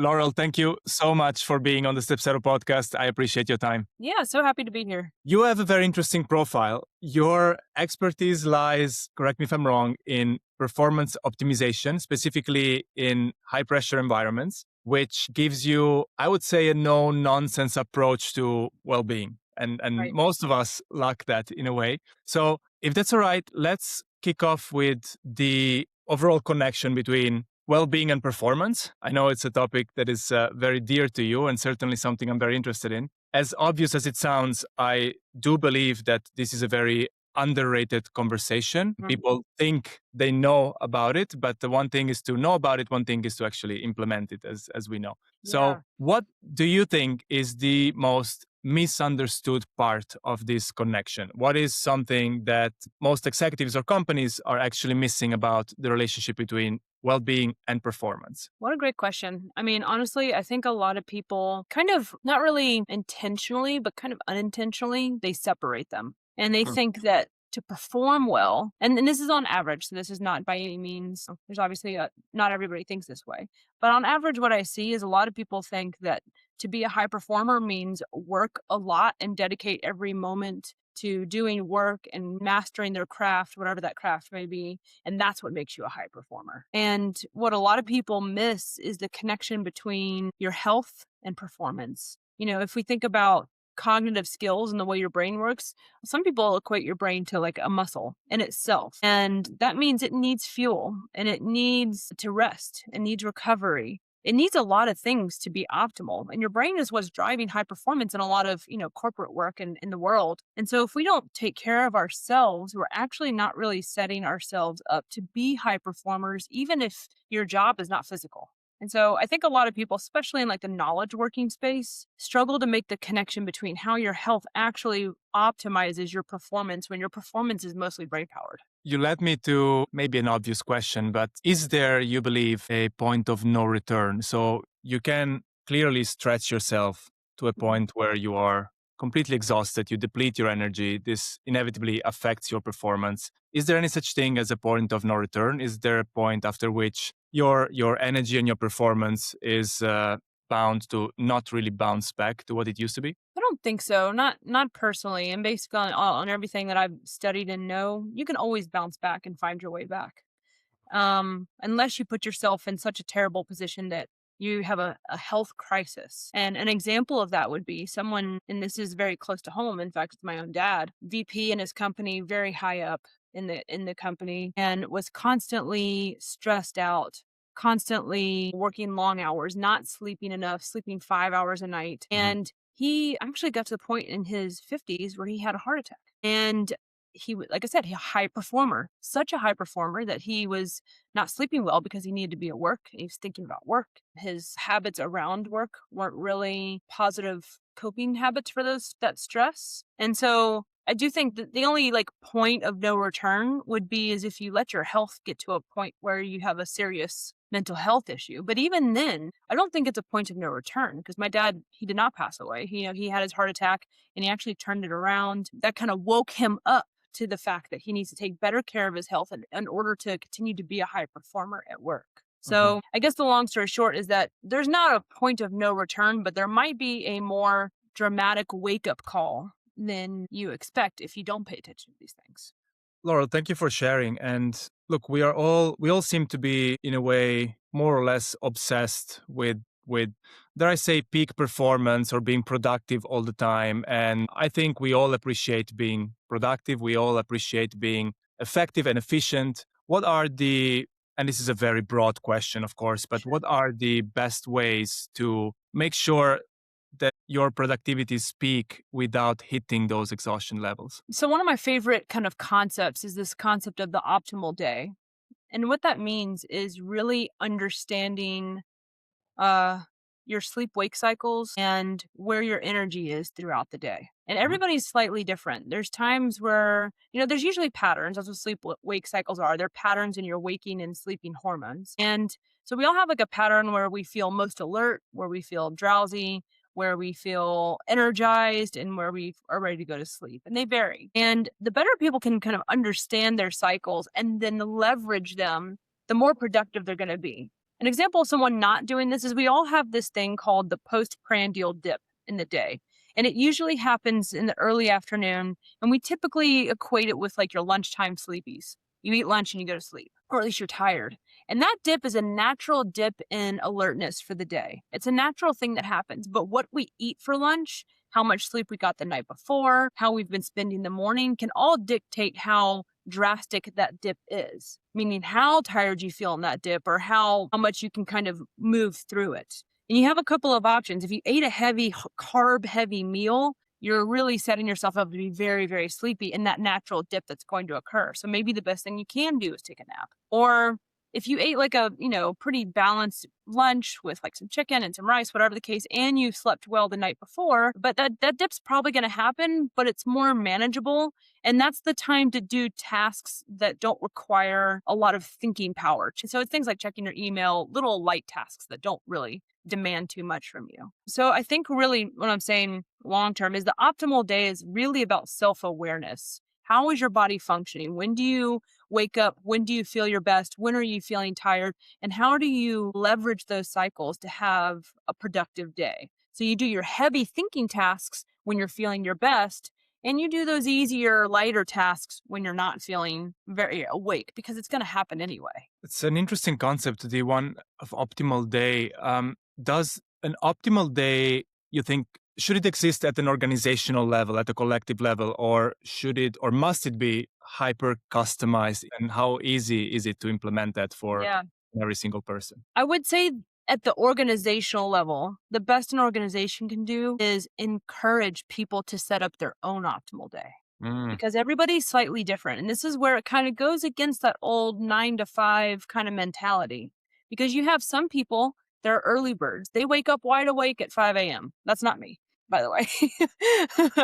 Laurel, thank you so much for being on the Stepsero podcast. I appreciate your time. Yeah, so happy to be here. You have a very interesting profile. Your expertise lies, correct me if I'm wrong, in performance optimization, specifically in high pressure environments, which gives you, I would say, a no nonsense approach to well being. And Right. most of us lack that in a way. So, if that's all right, let's kick off with the overall connection between well-being and performance. I know it's a topic that is very dear to you and certainly something I'm very interested in. As obvious as it sounds, I do believe that this is a very underrated conversation. Mhm. People think they know about it, but the one thing is to know about it, one thing is to actually implement it, as we know. So Yeah. what do you think is the most misunderstood part of this connection? What is something that most executives or companies are actually missing about the relationship between well-being and performance? What a great question. I mean, honestly, I think a lot of people kind of not really intentionally, but kind of unintentionally, they separate them. And they Hmm. think that to perform well, and this is on average, so this is not by any means, there's obviously not everybody thinks this way. But on average, what I see is a lot of people think that to be a high performer means work a lot and dedicate every moment to doing work and mastering their craft, whatever that craft may be. And that's what makes you a high performer. And what a lot of people miss is the connection between your health and performance. You know, if we think about cognitive skills and the way your brain works, some people equate your brain to like a muscle in itself. And that means it needs fuel and it needs to rest, it needs recovery. It needs a lot of things to be optimal. And your brain is what's driving high performance in a lot of, corporate work and in the world. And so if we don't take care of ourselves, we're actually not really setting ourselves up to be high performers, even if your job is not physical. And so I think a lot of people, especially in like the knowledge working space, struggle to make the connection between how your health actually optimizes your performance when your performance is mostly brain powered. You led me to maybe an obvious question, but is there, you believe, a point of no return? So you can clearly stretch yourself to a point where you are completely exhausted, you deplete your energy. This inevitably affects your performance. Is there any such thing as a point of no return? Is there a point after which your energy and your performance is bound to not really bounce back to what it used to be? I don't think so. Not personally. And based on everything that I've studied and know, you can always bounce back and find your way back. Unless you put yourself in such a terrible position that you have a health crisis. And an example of that would be someone, and this is very close to home. In fact, it's my own dad, VP in his company, very high up in the company, and was constantly stressed out, constantly working long hours, not sleeping enough, sleeping 5 hours a night. And he actually got to the point in his 50s where he had a heart attack. And like I said, he a high performer, such a high performer that he was not sleeping well because he needed to be at work. He was thinking about work. His habits around work weren't really positive coping habits for that stress. And so I do think that the only like point of no return would be is if you let your health get to a point where you have a serious mental health issue. But even then, I don't think it's a point of no return because my dad, he did not pass away. He had his heart attack and he actually turned it around. That kind of woke him up to the fact that he needs to take better care of his health in order to continue to be a high performer at work. So I guess the long story short is that there's not a point of no return, but there might be a more dramatic wake up call than you expect if you don't pay attention to these things. Laurel, thank you for sharing. And look, we all seem to be in a way more or less obsessed with dare I say peak performance or being productive all the time. And I think we all appreciate being productive. We all appreciate being effective and efficient. What are the and this is a very broad question, of course, but what are the best ways to make sure that your productivities peak without hitting those exhaustion levels? So one of my favorite kind of concepts is this concept of the optimal day. And what that means is really understanding uh your sleep wake cycles and where your energy is throughout the day. And everybody's slightly different. There's times where, there's usually patterns. That's what sleep wake cycles are. They're patterns in your waking and sleeping hormones. And so we all have like a pattern where we feel most alert, where we feel drowsy, where we feel energized, and where we are ready to go to sleep. And they vary. And the better people can kind of understand their cycles and then leverage them, the more productive they're going to be. An example of someone not doing this is we all have this thing called the postprandial dip in the day. And it usually happens in the early afternoon. And we typically equate it with like your lunchtime sleepies. You eat lunch and you go to sleep, or at least you're tired. And that dip is a natural dip in alertness for the day. It's a natural thing that happens. But what we eat for lunch, how much sleep we got the night before, how we've been spending the morning can all dictate how drastic that dip is, meaning how tired you feel in that dip or how much you can kind of move through it. And you have a couple of options. If you ate a heavy carb heavy meal, you're really setting yourself up to be very, very sleepy in that natural dip that's going to occur. So maybe the best thing you can do is take a nap. Or if you ate like a, pretty balanced lunch with like some chicken and some rice, whatever the case, and you slept well the night before, but that dip's probably going to happen, but it's more manageable. And that's the time to do tasks that don't require a lot of thinking power. So it's things like checking your email, little light tasks that don't really demand too much from you. So I think really what I'm saying long term is the optimal day is really about self-awareness. How is your body functioning? When do you wake up? When do you feel your best? When are you feeling tired? And how do you leverage those cycles to have a productive day? So you do your heavy thinking tasks when you're feeling your best, and you do those easier, lighter tasks when you're not feeling very awake, because it's going to happen anyway. It's an interesting concept, the one of optimal day. Does an optimal day, you think, should it exist at an organizational level, at a collective level, or should it, or must it be hyper customized? And how easy is it to implement that for Yeah. every single person? I would say at the organizational level, the best an organization can do is encourage people to set up their own optimal day, Mm. because everybody's slightly different. And this is where it kind of goes against that old 9 to 5 kind of mentality. Because you have some people, they're early birds. They wake up wide awake at 5 a.m. That's not me, by the way.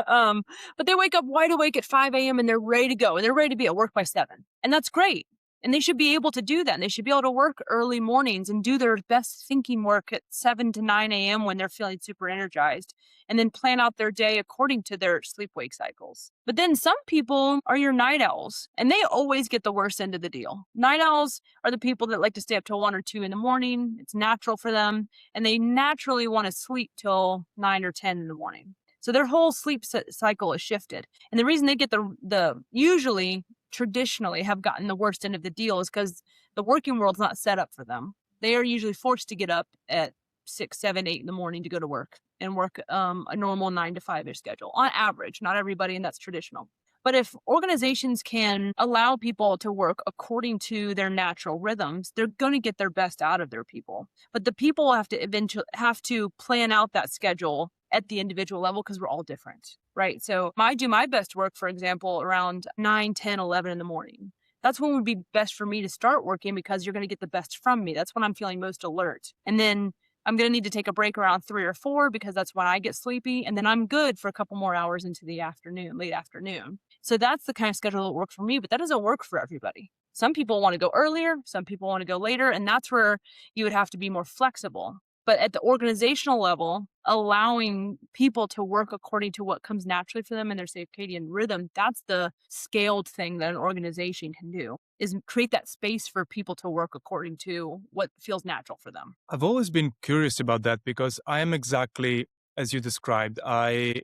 um, but they wake up wide awake at 5 a.m. and they're ready to go and they're ready to be at work by 7. And that's great. And they should be able to do that. And they should be able to work early mornings and do their best thinking work at 7 to 9 a.m. when they're feeling super energized, and then plan out their day according to their sleep wake cycles. But then some people are your night owls, and they always get the worst end of the deal. Night owls are the people that like to stay up till 1 or 2 in the morning. It's natural for them, and they naturally want to sleep till 9 or 10 in the morning. So their whole sleep cycle is shifted. And the reason they get the usually traditionally have gotten the worst end of the deal is because the working world's not set up for them. They are usually forced to get up at 6, 7, 8 in the morning to go to work and work a normal 9 to 5 ish schedule on average. Not everybody, and that's traditional. But if organizations can allow people to work according to their natural rhythms, they're going to get their best out of their people. But the people have to eventually have to plan out that schedule at the individual level, because we're all different, right? So I do my best work, for example, around 9, 10, 11 in the morning. That's when would be best for me to start working, because you're going to get the best from me. That's when I'm feeling most alert. And then I'm going to need to take a break around 3 or 4, because that's when I get sleepy. And then I'm good for a couple more hours into the afternoon, late afternoon. So that's the kind of schedule that works for me, but that doesn't work for everybody. Some people want to go earlier, some people want to go later, and that's where you would have to be more flexible. But at the organizational level, allowing people to work according to what comes naturally for them in their circadian rhythm, that's the scaled thing that an organization can do, is create that space for people to work according to what feels natural for them. I've always been curious about that because I am exactly as you described. I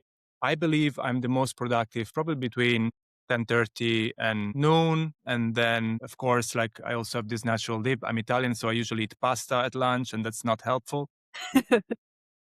believe I'm the most productive probably between 10:30 and noon, and then of course, like, I also have this natural dip. I'm Italian, so I usually eat pasta at lunch, and that's not helpful.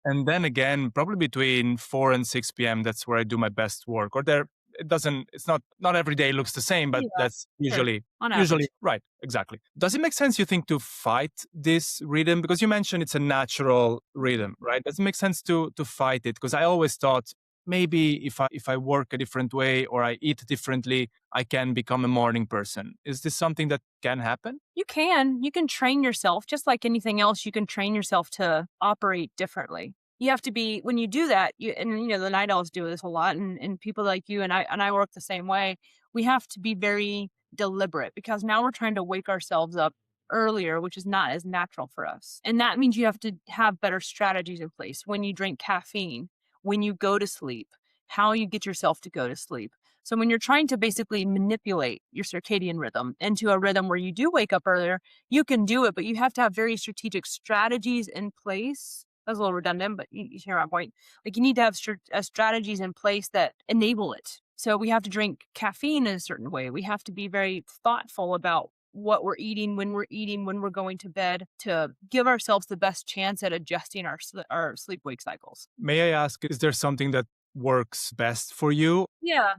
And then again, probably between 4 and 6 p.m., that's where I do my best work. Or there, it doesn't, it's not every day looks the same, but Yeah, that's sure. usually, On usually average. right. Exactly. Does it make sense, you think, to fight this rhythm? Because you mentioned it's a natural rhythm, right? Does it make sense to fight it? Because I always thought maybe if I work a different way or I eat differently, I can become a morning person. Is this something that can happen? You can. You can train yourself just like anything else. You can train yourself to operate differently. You have to be, when you do that, the night owls do this a lot, and people like you and I work the same way. We have to be very deliberate, because now we're trying to wake ourselves up earlier, which is not as natural for us. And that means you have to have better strategies in place when you drink caffeine, when you go to sleep, how you get yourself to go to sleep. So when you're trying to basically manipulate your circadian rhythm into a rhythm where you do wake up earlier, you can do it, but you have to have very strategic strategies in place. That's a little redundant, but you hear my point. Like you need to have strategies in place that enable it. So we have to drink caffeine in a certain way. We have to be very thoughtful about what we're eating, when we're going to bed to give ourselves the best chance at adjusting our sleep wake cycles. May I ask, is there something that works best for you? Yeah.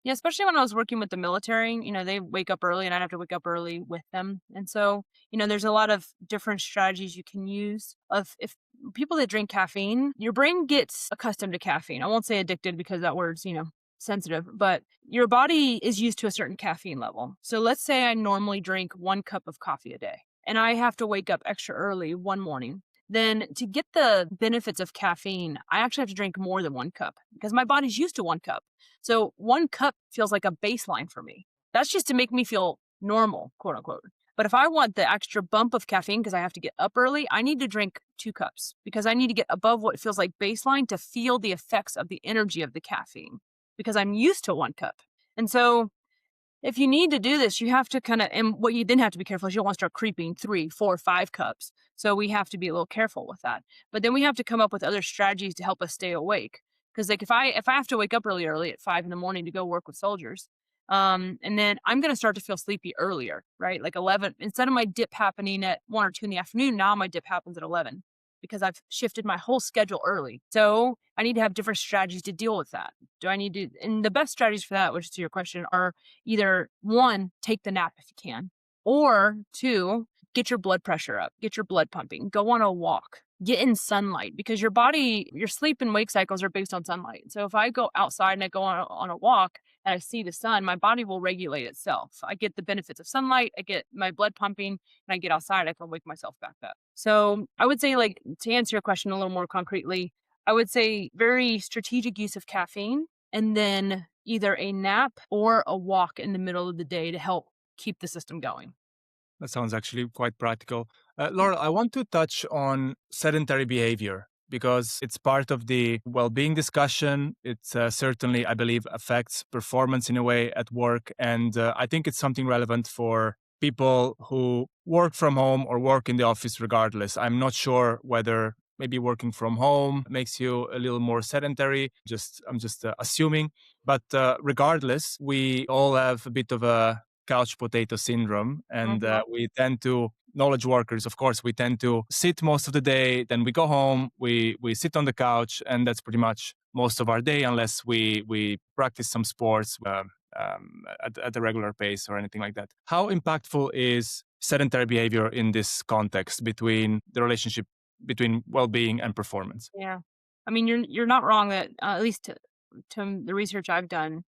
Yeah, especially when I was working with the military, they wake up early and I'd have to wake up early with them. And so, there's a lot of different strategies you can use of if people that drink caffeine, your brain gets accustomed to caffeine. I won't say addicted because that word's, sensitive, but your body is used to a certain caffeine level. So let's say I normally drink 1 cup of coffee a day and I have to wake up extra early one morning. Then to get the benefits of caffeine, I actually have to drink more than 1 cup because my body's used to 1 cup. So 1 cup feels like a baseline for me. That's just to make me feel normal, quote unquote. But if I want the extra bump of caffeine because I have to get up early, I need to drink 2 cups because I need to get above what feels like baseline to feel the effects of the energy of the caffeine because I'm used to 1 cup. And so if you need to do this, you have to kind of, and what you then have to be careful is you don't want to start creeping 3, 4, 5 cups. So we have to be a little careful with that. But then we have to come up with other strategies to help us stay awake. Because like if I have to wake up early at 5 in the morning to go work with soldiers, and then I'm going to start to feel sleepy earlier, right? Like 11, instead of my dip happening at 1 or 2 in the afternoon, now my dip happens at 11 because I've shifted my whole schedule early. So I need to have different strategies to deal with that. Do I need to, and the best strategies for that, which is to your question, are either one, take the nap if you can, or two, get your blood pressure up, get your blood pumping, go on a walk, get in sunlight because your body, your sleep and wake cycles are based on sunlight. So if I go outside and I go on a walk and I see the sun, my body will regulate itself. I get the benefits of sunlight, I get my blood pumping, and I get outside, I can wake myself back up. So I would say, like, to answer your question a little more concretely, I would say very strategic use of caffeine and then either a nap or a walk in the middle of the day to help keep the system going. That sounds actually quite practical. Laura, I want to touch on sedentary behavior because it's part of the well-being discussion. It certainly, I believe, affects performance in a way at work. And I think it's something relevant for people who work from home or work in the office regardless. I'm not sure whether maybe working from home makes you a little more sedentary. I'm just assuming. But regardless, we all have a bit of a couch potato syndrome, and Mhm. we tend to knowledge workers, of course, we tend to sit most of the day, then we go home, we sit on the couch, and that's pretty much most of our day unless we practice some sports at a regular pace or anything like that. How impactful is sedentary behavior in this context between the relationship between well-being and performance? Yeah. I mean, you're not wrong that at least to the research I've done,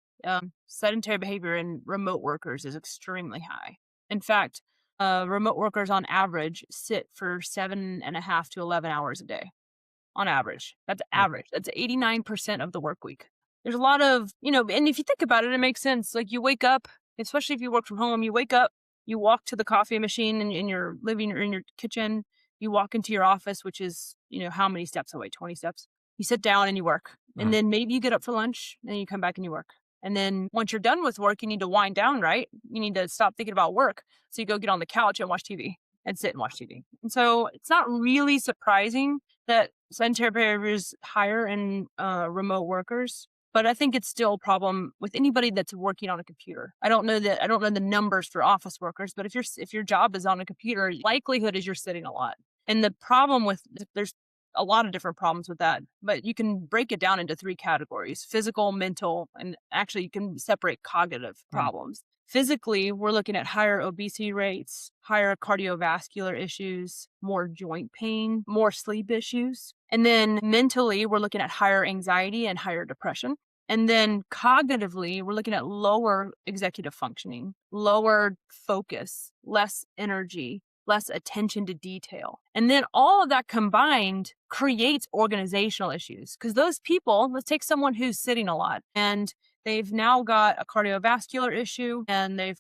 sedentary behavior in remote workers is extremely high. In fact, remote workers on average sit for 7.5 to 11 hours a day on average. That's average. That's 89% of the work week. There's a lot of, and if you think about it, it makes sense. Like you wake up, especially if you work from home, you wake up, you walk to the coffee machine in your living or in your kitchen, you walk into your office, which is, how many steps away? 20 steps. You sit down and you work. And Uh-huh. then maybe you get up for lunch and then you come back and you work. And then once you're done with work, you need to wind down, right? You need to stop thinking about work. So you go get on the couch and watch TV and sit and watch TV. And so it's not really surprising that sedentary behavior is higher in remote workers, but I think it's still a problem with anybody that's working on a computer. I don't know the numbers for office workers, but if your job is on a computer, likelihood is you're sitting a lot. And the problem with there's a lot of different problems with that, but you can break it down into 3 categories: physical, mental, and actually you can separate cognitive problems. Physically, we're looking at higher obesity rates, higher cardiovascular issues, more joint pain, more sleep issues. And then mentally, we're looking at higher anxiety and higher depression. And then cognitively, we're looking at lower executive functioning, lower focus, less energy, less attention to detail. And then all of that combined creates organizational issues because those people, let's take someone who's sitting a lot and they've now got a cardiovascular issue and they're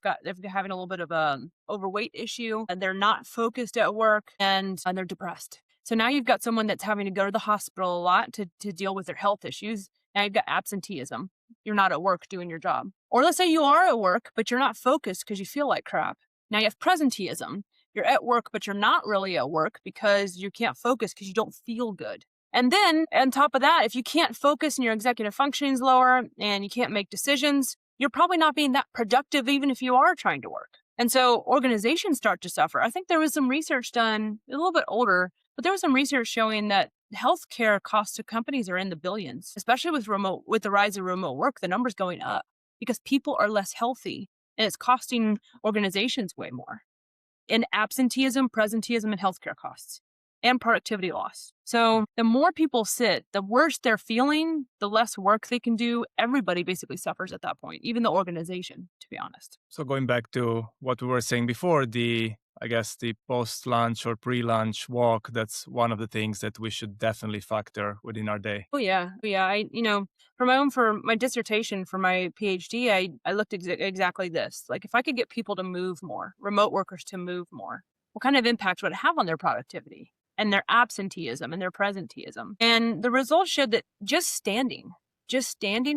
having a little bit of a overweight issue and they're not focused at work and they're depressed. So now you've got someone that's having to go to the hospital a lot to deal with their health issues. Now you've got absenteeism. you're not at work doing your job. Or let's say you are at work, but you're not focused because you feel like crap. Now you have presenteeism. You're at work, but you're not really at work because you can't focus because you don't feel good. And then on top of that, if you can't focus and your executive functioning is lower and you can't make decisions, you're probably not being that productive even if you are trying to work. And so organizations start to suffer. I think there was some research done a little bit older, but there was some research showing that healthcare costs to companies are in the billions, especially with the rise of remote work, the numbers going up because people are less healthy and it's costing organizations way more in absenteeism, presenteeism, and healthcare costs and productivity loss. So the more people sit, the worse they're feeling, the less work they can do. Everybody basically suffers at that point, even the organization, to be honest. So going back to what we were saying before, I guess the post-lunch or pre-lunch walk, that's one of the things that we should definitely factor within our day. Oh yeah. Yeah. For my dissertation for my PhD, I looked exactly this. Like if I could get people to move more, remote workers to move more, what kind of impact would it have on their productivity and their absenteeism and their presenteeism? And the results showed that just standing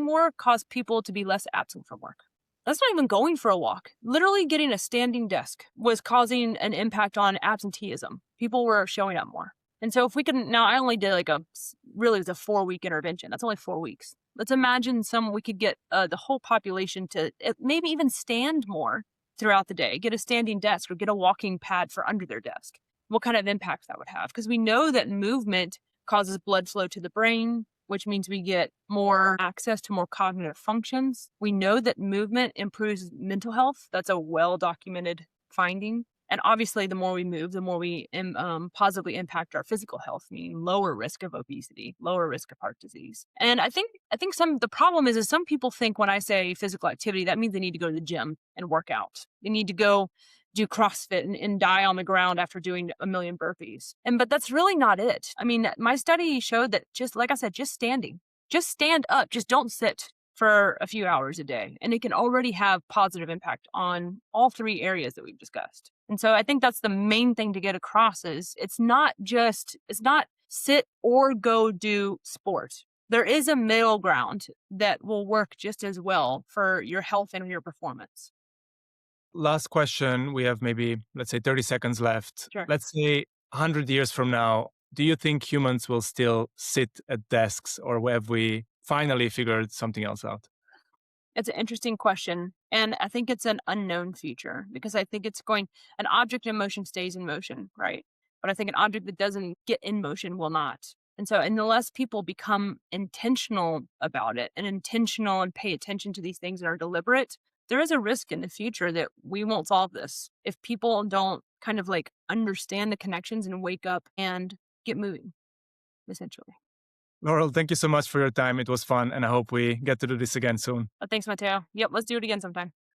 more caused people to be less absent from work. That's not even going for a walk. Literally getting a standing desk was causing an impact on absenteeism. People were showing up more. And so if we can, now I only did really it was a 4-week intervention. That's only 4 weeks. Let's imagine we could get the whole population to maybe even stand more throughout the day, get a standing desk or get a walking pad for under their desk. What kind of impact that would have? Because we know that movement causes blood flow to the brain, which means we get more access to more cognitive functions. We know that movement improves mental health. That's a well-documented finding. And obviously, the more we move, the more we positively impact our physical health, meaning lower risk of obesity, lower risk of heart disease. And I think the problem is some people think when I say physical activity, that means they need to go to the gym and work out. They need to go do CrossFit and die on the ground after doing a million burpees. But that's really not it. I mean, my study showed that just like I said, just standing, just stand up, just don't sit for a few hours a day. And it can already have positive impact on all 3 areas that we've discussed. And so I think that's the main thing to get across is it's not sit or go do sport. There is a middle ground that will work just as well for your health and your performance. Last question. We have maybe, let's say, 30 seconds left. Sure. Let's say 100 years from now, do you think humans will still sit at desks or have we finally figured something else out? It's an interesting question. And I think it's an unknown future because I think an object in motion stays in motion, right? But I think an object that doesn't get in motion will not. And so unless people become intentional about it and intentional and pay attention to these things and are deliberate, there is a risk in the future that we won't solve this if people don't kind of understand the connections and wake up and get moving, essentially. Laurel, thank you so much for your time. It was fun, and I hope we get to do this again soon. Thanks, Mateo. Yep, let's do it again sometime.